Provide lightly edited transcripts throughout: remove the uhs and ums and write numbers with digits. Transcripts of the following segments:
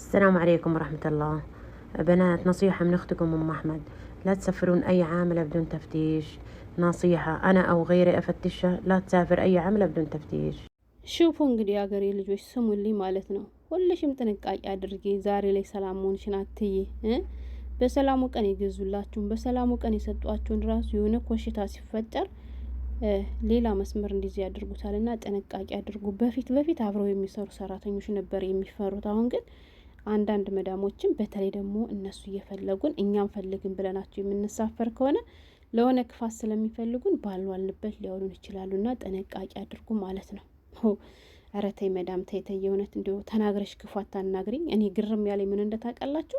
السلام عليكم ورحمة الله. بنات، نصيحة من أختكم أم أحمد: لا تسفرون أي عاملة بدون تفتيش. نصيحة أنا أو غيري أفتشها: لا تسافر أي عاملة بدون تفتيش. ሹፉ እንግዲህ ሀገሬ ልጆች ስሙልኝ ማለት ነው። ሁልሽም ጥንቃቄ አድርጊ። ዛሬ ላይ ሰላም መሆንሽን አትይ። በሰላሙ ቀን የገዙላችሁን በሰላሙ ቀን የሰጧችሁን ራሱ የሆነ ኮሽታ ሲፈጠር ሌላ መስመር እንዲዚህ ያደርጉታልና ጥንቃቄ አድርጉ። በፊት አብረው የሚሰሩ ሰራተኞች ነበር የሚፈሩት። አሁን ግን አንዳንድ መዳሞችን በተለይ ደግሞ እነሱ እየፈለጉን እኛም ፈልግን ብለናቸው የምንሳፈር ከሆነ ለሆነ ክፋት ስለሚፈልጉን ባልዋልንበት ሊያውሉን ይችላሉና ጥንቃቄ አድርጉ ማለት ነው። ኧረ ተይ መዳም ተይ ተይ፣ የእውነት እንዲሁ ተናግረሽ ክፉ አታናግሪኝ። እኔ ግርም ያለኝ ምን እንደታውቃላችሁ?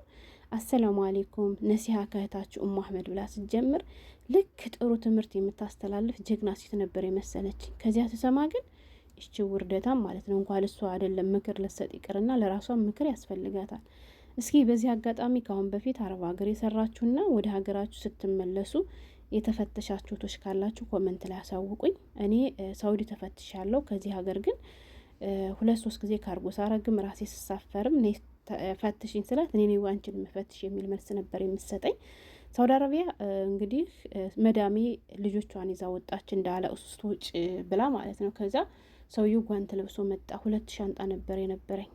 አሰላሙ አሌይኩም ነሲሀ ከእህታችሁ ኡሙ አህመድ ብላ ስትጀምር ልክ ጥሩ ትምህርት የምታስተላልፍ ጀግና ሴት ነበር የመሰለች። ከዚያ ስሰማ ግን እቺ ውርደታም ማለት ነው እንኳን እሷ አይደለም ምክር ልትሰጥ ይቅርና ለራሷ ምክር ያስፈልጋታል። እስኪ በዚህ አጋጣሚ ከአሁን በፊት አረብ ሀገር የሰራችሁና ወደ ሀገራችሁ ስትመለሱ የተፈተሻችሁ ቶች ካላችሁ ኮመንት ላይ አሳውቁኝ። እኔ ሳውዲ ተፈትሻለሁ። ከዚህ ሀገር ግን 2-3 ጊዜ ካርጎ ሳረግም ራሴ ስሳፈርም እኔ ፈትሽኝ ስላት እኔ ነው አንቺን መፈትሽ የሚል መልስ ነበር የምትሰጠኝ። ሳውዲ አረቢያ እንግዲህ መዳሜ ልጆቿን ይዛ ወጣች እንዳለ ውስጥ ውጭ ብላ ማለት ነው። ከዛ ሰውዬው ጓንት ለብሶ መጣ። 2 ሻንጣ ነበር የነበረኝ።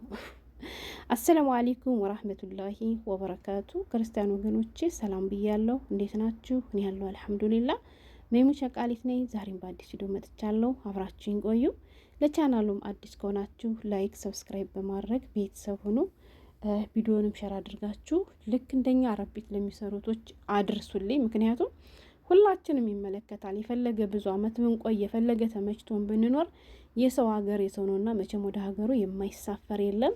አሰላሙ አለይኩም ወራህመቱላሂ ወበረካቱ። ክርስቲያን ወገኖቼ ሰላም ብያለሁ። እንዴት ናችሁ? እኔ ያለው አልሐምዱሊላህ ሜሙ ሸቃሊት ነኝ። ዛሬም በአዲስ ቪዲዮ መጥቻለሁ። አብራችሁኝ ቆዩ። ለቻናሉም አዲስ ከሆናችሁ ላይክ፣ ሰብስክራይብ በማድረግ ቤተሰብ ሁኑ። ቪዲዮንም ሸር አድርጋችሁ ልክ እንደኛ አረቢት ለሚሰሩቶች አድርሱልኝ። ምክንያቱም ሁላችንም ይመለከታል። የፈለገ ብዙ አመት ብንቆይ የፈለገ ተመችቶን ብንኖር የሰው ሀገር የሰው ነውና መቼም ወደ ሀገሩ የማይሳፈር የለም።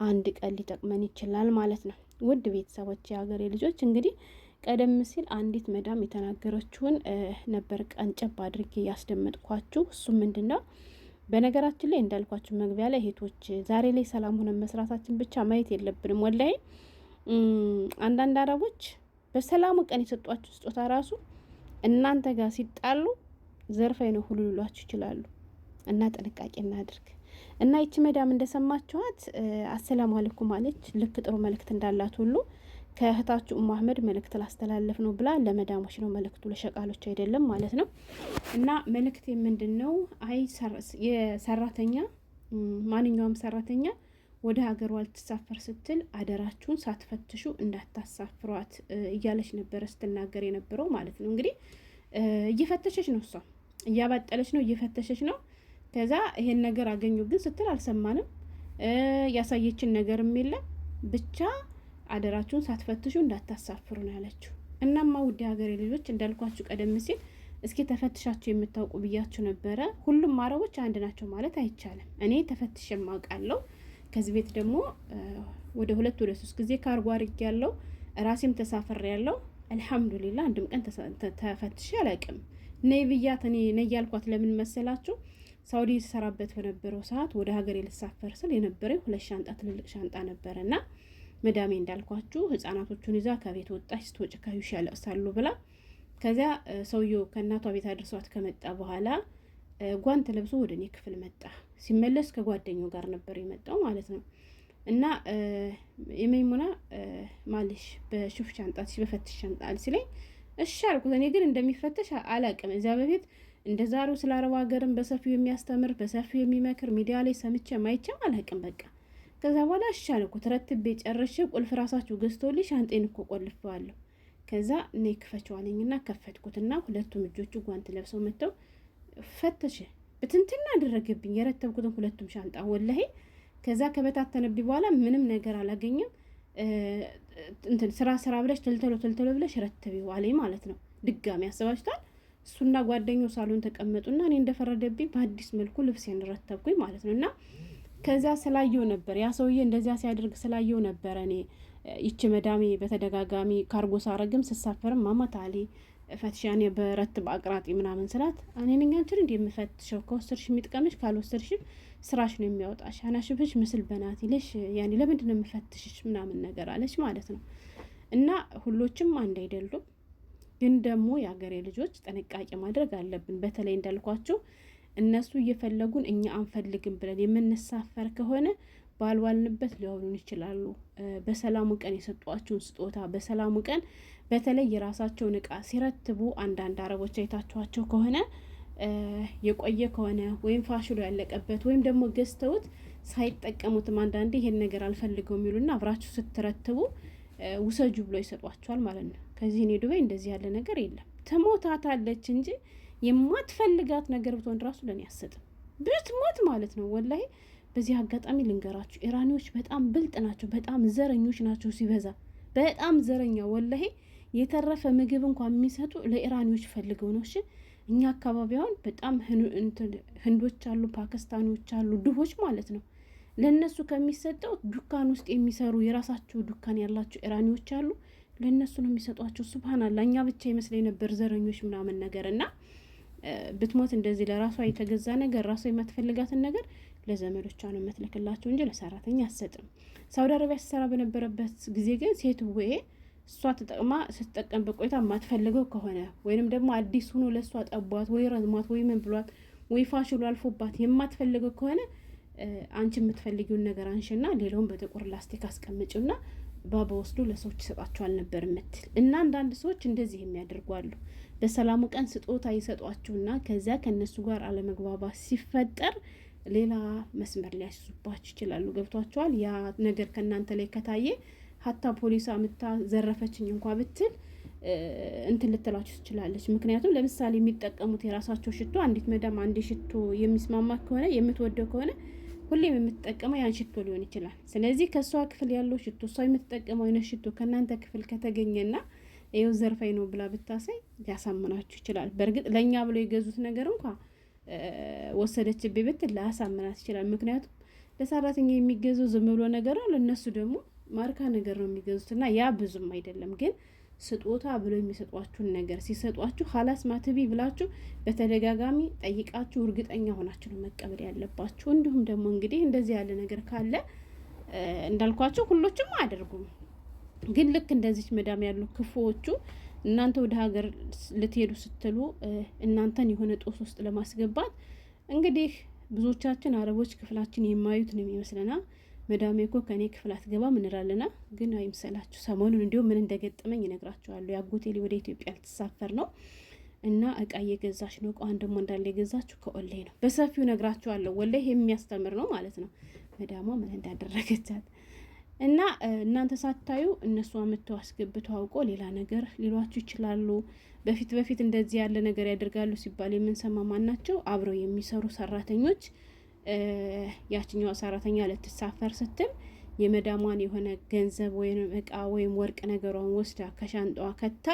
አንድ ቀን ሊጠቅመን ይችላል ማለት ነው። ውድ ቤተሰቦች፣ የሀገሬ ልጆች፣ እንግዲህ ቀደም ሲል አንዲት መዳም የተናገረችውን ነበር ቀንጨብ አድርጌ ያስደመጥኳችሁ። እሱ ምንድነው? በነገራችን ላይ እንዳልኳችሁ መግቢያ ላይ እህቶች፣ ዛሬ ላይ ሰላም ሆነን መስራታችን ብቻ ማየት የለብንም። ወላሂ አንዳንድ አረቦች በሰላሙ ቀን የሰጧችሁ ስጦታ ራሱ እናንተ ጋር ሲጣሉ ዘርፋይ ነው ሁሉ ሊሏችሁ ይችላሉ። እና ጥንቃቄ እናድርግ። እና ይቺ መዳም እንደሰማችኋት አሰላሙ አለይኩም አለች። ልክ ጥሩ መልእክት እንዳላት ሁሉ ከእህታችሁ ኡሙ አህመድ መልእክት ላስተላለፍ ነው ብላ ለመዳሞች ነው መልእክቱ፣ ለሸቃሎች አይደለም ማለት ነው። እና መልእክት ምንድነው? አይ የሰራተኛ ማንኛውም ሰራተኛ ወደ ሀገሯ ልትሳፈር ስትል አደራችሁን ሳትፈትሹ እንዳታሳፍሯት እያለች ነበረ ስትናገር የነበረው ማለት ነው። እንግዲህ እየፈተሸች ነው፣ እሷ እያባጠለች ነው፣ እየፈተሸች ነው። ከዛ ይሄን ነገር አገኙ ግን ስትል አልሰማንም። ያሳየችን ነገርም የለም። ብቻ አደራችሁን ሳትፈትሹ እንዳታሳፍሩ ነው ያለችው። እናማ ውድ ሀገሬ ልጆች እንዳልኳችሁ ቀደም ሲል እስኪ ተፈትሻችሁ የምታውቁ ብያችሁ ነበረ። ሁሉም አረቦች አንድ ናቸው ማለት አይቻልም። እኔ ተፈትሽ የማውቃለሁ። ከዚህ ቤት ደግሞ ወደ 2-3 ጊዜ ካርጎ አድርጌ ያለው ራሴም ተሳፈር ያለው አልሐምዱሊላህ። አንድም ቀን ተፈትሽ አላውቅም። ነይ ብያት እኔ ነይ ያልኳት ለምን መሰላችሁ? ሳውዲ ሰራበት በነበረው ሰዓት ወደ ሀገሬ ልሳፈር ስል የነበረው 2 ሻንጣ ትልልቅ ሻንጣ ነበረና መዳሜ እንዳልኳችሁ ህፃናቶቹን ይዛ ከቤት ወጣች። ስትወጭ ካዩሽ ያለቅሳሉ ብላ ከዚያ ሰውየው ከእናቷ ቤት አድርሷት ከመጣ በኋላ ጓንት ለብሶ ወደ እኔ ክፍል መጣ። ሲመለስ ከጓደኛው ጋር ነበር የመጣው ማለት ነው። እና የመይሙና ማለሽ በሹፍ ሻንጣ በፈትሽ ሻንጣ ሲለኝ እሺ አልኩት። እኔ ግን እንደሚፈተሽ አላቅም። እዚያ በፊት እንደዛሩ ስለ አረብ ሀገርም በሰፊው የሚያስተምር በሰፊው የሚመክር ሚዲያ ላይ ሰምቼ ማይቼም አላቅም። በቃ ከዛ በኋላ እሺ አልኩት። ረትቤ ጨርሼ ቁልፍ ራሳችሁ ገዝቶልኝ ሻንጤን እኮ ቆልፈዋለሁ። ከዛ እኔ ክፈችው አለኝና ከፈትኩትና ሁለቱም እጆቹ ጓንት ለብሰው መጥተው ፈተሽ በትንትና አደረገብኝ የረተብኩትን ሁለቱም ሻንጣ ወላሂ። ከዛ ከበታተነብኝ በኋላ ምንም ነገር አላገኘም። እንትን ስራ ብለሽ ተልተሎ ብለሽ ረተቢው አለኝ ማለት ነው። ድጋሚ ያሰባችታል። እሱና ጓደኛው ሳሎን ተቀመጡና እኔ እንደፈረደብኝ በአዲስ መልኩ ልብሴን ረተብኩኝ ማለት ነውና ከዛ ስላየው ነበር ያ ሰውዬ እንደዚያ ሲያደርግ ስላየው ነበር እኔ ይቺ መዳሜ በተደጋጋሚ ካርጎ ሳረግም ስሳፈርም ማማታሊ ፈትሻኔ በረትብ አቅራጢ ምናምን ስላት እኔ ነኝ አንቺን እንደ የምፈትሸው ከወሰድሽ የሚጥቀምሽ ካልወሰድሽ ስራሽ ነው የሚያወጣሽ አናሽብሽ ምስል በናት ይለሽ ያኔ ለምንድን ነው የምፈትሽሽ ምናምን ነገር አለች ማለት ነው። እና ሁሎችም አንድ አይደሉም። ግን ደግሞ የሀገሬ ልጆች ጥንቃቄ ማድረግ አለብን። በተለይ እንዳልኳችሁ እነሱ እየፈለጉን እኛ አንፈልግም ብለን የምንሳፈር ከሆነ ባልዋልንበት ሊያውሉን ይችላሉ። በሰላሙ ቀን የሰጧችሁን ስጦታ በሰላሙ ቀን በተለይ የራሳቸውን እቃ ሲረትቡ አንዳንድ አረቦች አይታችኋቸው ከሆነ የቆየ ከሆነ ወይም ፋሽሎ ያለቀበት ወይም ደግሞ ገዝተውት ሳይጠቀሙትም አንዳንዴ ይሄን ነገር አልፈልገው የሚሉና አብራችሁ ስትረትቡ ውሰጁ ብሎ ይሰጧቸዋል ማለት ነው። ከዚህ እኔ ዱባይ እንደዚህ ያለ ነገር የለም። ትሞታታለች እንጂ የማትፈልጋት ነገር ብትሆን ራሱ ለኔ አሰጥም ብትሞት ማለት ነው። ወላሂ በዚህ አጋጣሚ ልንገራችሁ፣ ኢራኒዎች በጣም ብልጥ ናቸው፣ በጣም ዘረኞች ናቸው። ሲበዛ በጣም ዘረኛ። ወላሂ የተረፈ ምግብ እንኳን የሚሰጡ ለኢራኒዎች ፈልገው ነው። እሺ እኛ አካባቢ አሁን በጣም ህንዶች አሉ፣ ፓኪስታኖች አሉ፣ ድሆች ማለት ነው። ለነሱ ከሚሰጠው ዱካን ውስጥ የሚሰሩ የራሳቸው ዱካን ያላቸው ኢራኒዎች አሉ። ለነሱ ነው የሚሰጧቸው። ሱብሃንአላህ እኛ ብቻ ይመስለኝ ነበር ዘረኞች ምናምን ነገር እና ብትሞት እንደዚህ ለራሷ የተገዛ ነገር ራሷ የማትፈልጋትን ነገር ለዘመዶቿ ነው የምትልክላቸው እንጂ ለሰራተኛ አትሰጥም። ሳውዲ አረቢያ ሲሰራ በነበረበት ጊዜ ግን ሴት ወይ እሷ ተጠቅማ ስትጠቀም በቆይታ የማትፈልገው ከሆነ ወይንም ደግሞ አዲስ ሆኖ ለእሷ ጠቧት ወይ ረዝሟት ወይ ምን ብሏት ወይ ፋሽሉ አልፎባት የማትፈልገው ከሆነ አንቺ የምትፈልጊውን ነገር አንሽና ሌላውን በጥቁር ላስቲክ አስቀምጭና ባባ ወስዶ ለሰዎች ይሰጣቸዋል ነበር የምትል እና አንዳንድ ሰዎች እንደዚህ የሚያደርጉ አሉ። በሰላሙ ቀን ስጦታ ይሰጧችሁና ከዚያ ከነሱ ጋር አለመግባባት ሲፈጠር ሌላ መስመር ሊያስይዙባችሁ ይችላሉ። ገብቷቸዋል። ያ ነገር ከእናንተ ላይ ከታየ ሀታ ፖሊስ አምታ ዘረፈችኝ እንኳ ብትል እንትን ልትላችሁ ትችላለች። ምክንያቱም ለምሳሌ የሚጠቀሙት የራሳቸው ሽቶ አንዲት መዳም አንድ ሽቶ የሚስማማ ከሆነ የምትወደው ከሆነ ሁሌም የምትጠቀመው ያን ሽቶ ሊሆን ይችላል። ስለዚህ ከእሷ ክፍል ያለው ሽቶ እሷ የምትጠቀመው አይነት ሽቶ ከእናንተ ክፍል ከተገኘና ይኸው ዘርፋኝ ነው ብላ ብታሳይ ሊያሳምናችሁ ይችላል። በእርግጥ ለእኛ ብሎ የገዙት ነገር እንኳ ወሰደችብኝ ብትል ላያሳምናት ይችላል። ምክንያቱም ለሰራተኛ የሚገዙ ዝም ብሎ ነገር ነው፣ ለእነሱ ደግሞ ማርካ ነገር ነው የሚገዙት እና ያ ብዙም አይደለም። ግን ስጦታ ብሎ የሚሰጧችሁን ነገር ሲሰጧችሁ ሀላስ ማትቢ ብላችሁ በተደጋጋሚ ጠይቃችሁ እርግጠኛ ሆናችሁ ነው መቀበል ያለባችሁ። እንዲሁም ደግሞ እንግዲህ እንደዚህ ያለ ነገር ካለ እንዳልኳችሁ ሁሎችም አያደርጉም። ግን ልክ እንደዚች መዳም ያሉ ክፉዎቹ እናንተ ወደ ሀገር ልትሄዱ ስትሉ እናንተን የሆነ ጦስ ውስጥ ለማስገባት እንግዲህ ብዙዎቻችን አረቦች ክፍላችን የማዩት ነው የሚመስለና መዳሜ እኮ ከኔ ክፍል አትገባም እንላለና፣ ግን አይምሰላችሁ። ሰሞኑን እንዲሁም ምን እንደገጠመኝ ይነግራችኋለሁ። ያጎቴ ልጅ ወደ ኢትዮጵያ ልትሳፈር ነው እና እቃ እየገዛች ነው። እቃዋን ደግሞ እንዳለ የገዛችሁ ከኦንላይን ነው። በሰፊው ነግራችኋለሁ። ወላሂ የሚያስተምር ነው ማለት ነው። መዳሟ ምን እንዳደረገቻት እና እናንተ ሳታዩ እነሱ አመተው አስገብተው አውቆ ሌላ ነገር ሊሏችሁ ይችላሉ። በፊት እንደዚህ ያለ ነገር ያደርጋሉ ሲባል የምንሰማ ማናቸው አብረው የሚሰሩ ሰራተኞች ያችኛዋ ሰራተኛ ልትሳፈር ስትል የመዳሟን የሆነ ገንዘብ ወይም እቃ ወይም ወርቅ ነገሯን ወስዳ ከሻንጣዋ ከታ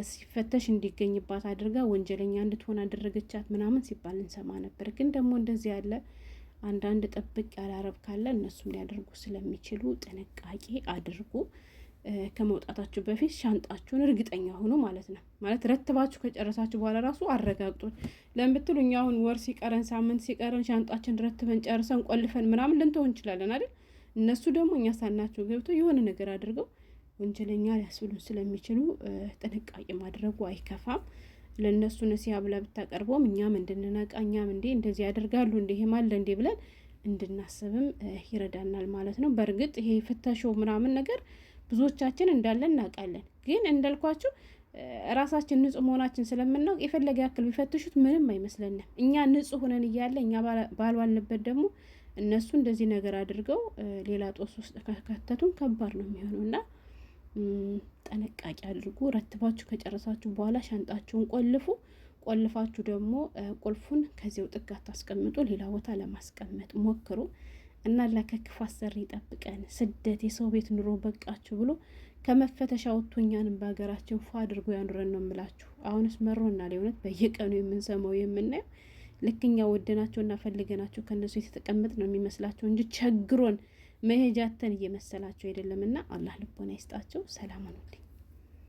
ሲፈተሽ እንዲገኝባት አድርጋ ወንጀለኛ እንድትሆን አደረገቻት ምናምን ሲባል እንሰማ ነበር። ግን ደግሞ እንደዚህ ያለ አንዳንድ ጥብቅ ያለ አረብ ካለ እነሱም ሊያደርጉ ስለሚችሉ ጥንቃቄ አድርጉ። ከመውጣታችሁ በፊት ሻንጣችሁን እርግጠኛ ሆኖ ማለት ነው። ማለት ረትባችሁ ከጨረሳችሁ በኋላ ራሱ አረጋግጡን። ለምትሉ እኛ አሁን ወር ሲቀረን ሳምንት ሲቀረን ሻንጣችን ረትበን ጨርሰን ቆልፈን ምናምን ልንተው እንችላለን አይደል? እነሱ ደግሞ እኛ ሳናቸው ገብተው የሆነ ነገር አድርገው ወንጀለኛ ሊያስብሉን ስለሚችሉ ጥንቃቄ ማድረጉ አይከፋም። ለእነሱ ነሲያ ብላ ብታቀርበውም እኛም እንድንነቃ እኛም እንዴ እንደዚህ ያደርጋሉ እንዴ ማለ እንዴ ብለን እንድናስብም ይረዳናል ማለት ነው። በእርግጥ ይሄ ፍተሾ ምናምን ነገር ብዙዎቻችን እንዳለ እናውቃለን። ግን እንዳልኳችሁ ራሳችን ንጹህ መሆናችን ስለምናውቅ የፈለገ ያክል ቢፈትሹት ምንም አይመስለንም። እኛ ንጹህ ሆነን እያለ እኛ ባልዋልንበት ደግሞ እነሱ እንደዚህ ነገር አድርገው ሌላ ጦስ ውስጥ ከከተቱን ከባድ ነው የሚሆነው እና ጥንቃቄ አድርጉ። ረትባችሁ ከጨረሳችሁ በኋላ ሻንጣችሁን ቆልፋችሁ ደግሞ ቁልፉን ከዚያው ጥግ አታስቀምጡ፣ ሌላ ቦታ ለማስቀመጥ ሞክሩ እና ለከክፉ አሰሪ ይጠብቀን። ስደት የሰው ቤት ኑሮ በቃችሁ ብሎ ከመፈተሻ ወጥቶ እኛንም በሀገራችን ፏ አድርጎ ያኑረን ነው የምላችሁ። አሁንስ መሮናል የእውነት በየቀኑ የምንሰማው የምናየው። ልክኛ ወደናቸው እና ፈልገናቸው ከነሱ የተቀመጥ ነው የሚመስላቸው እንጂ ቸግሮን መሄጃተን እየመሰላቸው አይደለምና አላህ ልቦና ይስጣቸው። ሰላም ሁኑልኝ።